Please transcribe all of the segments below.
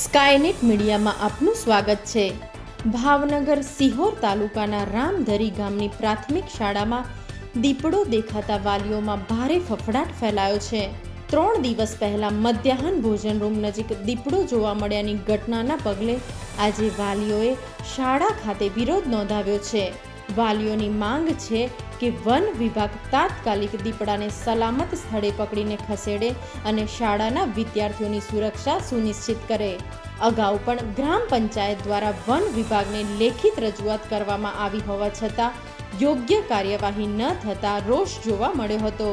Skynet મીડિયામાં આપનું સ્વાગત છે। ભાવનગર સિહોર તાલુકાના રામધરી ગામની પ્રાથમિક શાળામાં દીપડો દેખાતા વાલીઓમાં ભારે ફફડાટ ફેલાયો છે। 3 દિવસ પહેલા મધ્યાહન ભોજન રૂમ નજીક દીપડો જોવા મળ્યાની ઘટનાના પગલે આજે વાલીઓએ શાળા ખાતે વિરોધ નોંધાવ્યો છે। વાલીઓની માંગ છે કે વન વિભાગ તાત્કાલિક દીપડાને સલામત સ્થળે પકડીને ખસેડે અને શાળાના વિદ્યાર્થીઓની સુરક્ષા સુનિશ્ચિત કરે। અગાઉ પણ ગ્રામ પંચાયત દ્વારા વન વિભાગને લેખિત રજૂઆત કરવામાં આવી હોવા છતાં યોગ્ય કાર્યવાહી ન થતાં રોષ જોવા મળ્યો હતો।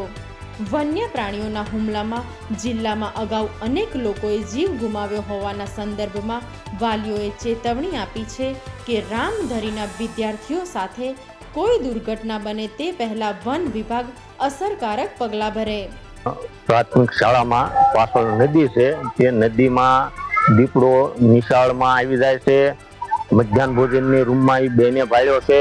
વન્ય પ્રાણીઓના હુમલામાં જિલ્લામાં અગાઉ અનેક લોકોએ જીવ ગુમાવ્યો હોવાના સંદર્ભમાં વાલીઓએ ચેતવણી આપી છે કે રામધરીના વિદ્યાર્થીઓ સાથે કોઈ દુર્ઘટના બને તે પહેલા વન વિભાગ અસરકારક પગલાં ભરે। પ્રાથમિક શાળામાં પાછળ નદી છે, તે નદીમાં દીપડો નિશાળમાં આવી જાય છે। મધ્યાહન ભોજનની રૂમમાં એ બેને ભાળ્યો છે,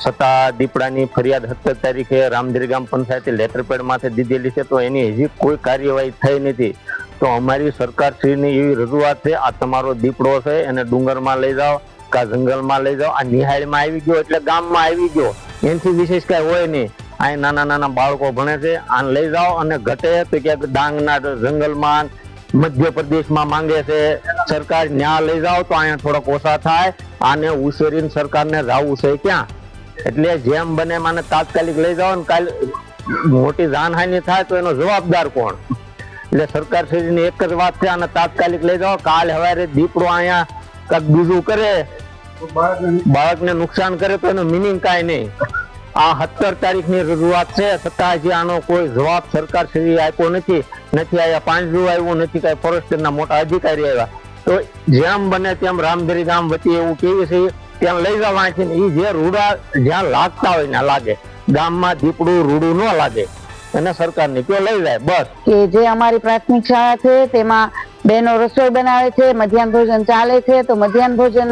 છતાં દીપડાની ફરિયાદ 17 તારીખે રામધરી ગામ પંચાયતે લેટર પેડ માથે દીધેલી છે, તો એની હજી કોઈ કાર્યવાહી થઈ નથી। તો અમારી સરકારશ્રીની એવી રજૂઆત છે, આ તમારો દીપડો છે એને ડુંગરમાં લઈ જાઓ કા જંગલમાં લઈ જાઓ। આ નિહાળમાં આવી ગયો એટલે ગામમાં આવી ગયો, એનાથી વિશેષ કઈ હોય નહીં। આ નાના નાના બાળકો ભણે છે, આને લઈ જાઓ અને ઘટે તો ક્યાંક ડાંગના જંગલમાં મધ્યપ્રદેશમાં માંગે છે સરકાર, ન્યા લઈ જાઓ તો અહીંયા થોડાક ઓછા થાય। આને ઉછેરીને સરકારને જાવું છે ક્યાં? એટલે જેમ બને મને તાત્કાલિક લઈ જાઓ ને કાલે મોટી જાનહાનિ થાય તો એનો જવાબદાર કોણ? એટલે સરકારશ્રીની એક જ વાત છે, આને તાત્કાલિક લઈ જાઓ। કાલ સવારે દીપડો અહીંયા કાંક બીજું કરે, બાળકને નુકસાન કરે તો એનો મિનિંગ કાંઈ નહીં। આ 17 તારીખની રજૂઆત છે, છતાં હજી આનો કોઈ જવાબ સરકારશ્રી આપ્યો નથી। આયા પાંજરું આવ્યું નથી, કઈ ફોરેસ્ટના મોટા અધિકારી આવ્યા। તો જેમ બને તેમ રામધરી ગામ વતી એવું કેવી છે ત્યાં લઈ જવા છે ને, એ જે રૂડા જ્યાં લાગતા હોય ને લાગે, ગામમાં દીપડું રૂડું ન લાગે અને સરકારની કયો લઈ જાય બસ। કે જે અમારી પ્રાથમિક શાળા છે તેમાં બહેનો રસોઈ બનાવે છે, મધ્યાહન ભોજન ચાલે છે, તો મધ્યાહન ભોજન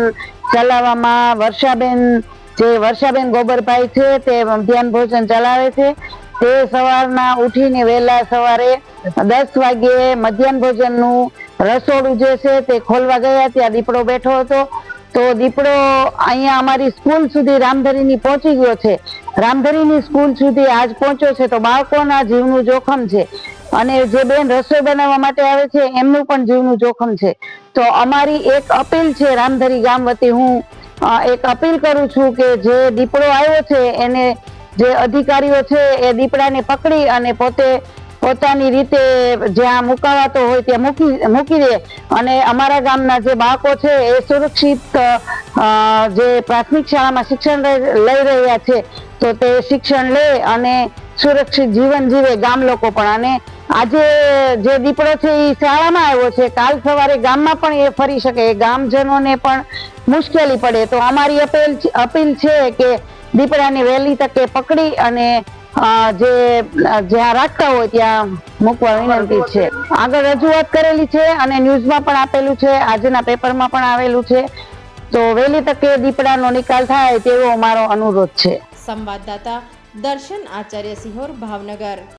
ચલાવવામાં વર્ષાબેન ગોબરભાઈ છે તે મધ્યાહન ભોજન ચલાવે છે। તે સવારના ઉઠીને વહેલા સવારે 10 વાગ્યે મધ્યાહન ભોજનનું રસોડું જે છે તે ખોલવા ગયા, ત્યાં દીપડો બેઠો હતો। તો દીપડો અહીંયા અમારી સ્કૂલ સુધી રામધરીની પહોંચી ગયો છે, રામધરીની સ્કૂલ સુધી આજ પહોંચ્યો છે, તો બાળકોના જીવનું જોખમ છે અને જે બેન રસોઈ બનાવવા માટે આવે છે એમનું પણ જીવનું જોખમ છે। તો અમારી એક અપીલ છે રામધરી ગામ વતી, હું એક અપીલ કરું છું કે જે દીપડો આવ્યો છે એને જે અધિકારીઓ છે એ દીપડાને પકડી અને પોતાની રીતે જ્યાં મુકાવાતો હોય ત્યાં મૂકી દે અને અમારા ગામના જે બાળકો છે એ સુરક્ષિત જે પ્રાથમિક શાળામાં શિક્ષણ લઈ રહ્યા છે તો તે શિક્ષણ લે અને સુરક્ષિત જીવન જીવે ગામ લોકો પણ। અને આજે જે દીપડો છે એ શાળામાં આવ્યો છે, કાલ સવારે ગામમાં પણ એ ફરી શકે, ગામજનોને પણ મુશ્કેલી પડે। તો અમારી અપીલ છે કે દીપડાને વહેલી તકે પકડી અને જ્યાં રાખતા હોય ત્યાં મૂકવા વિનંતી છે। આગળ રજૂઆત કરેલી છે અને ન્યૂઝમાં પણ આપેલું છે, આજના પેપરમાં પણ આવેલું છે, તો વહેલી તકે દીપડાનો નિકાલ થાય તેવો અમારો અનુરોધ છે। સંવાદદાતા દર્શન આચાર્ય, સિહોર, ભાવનગર।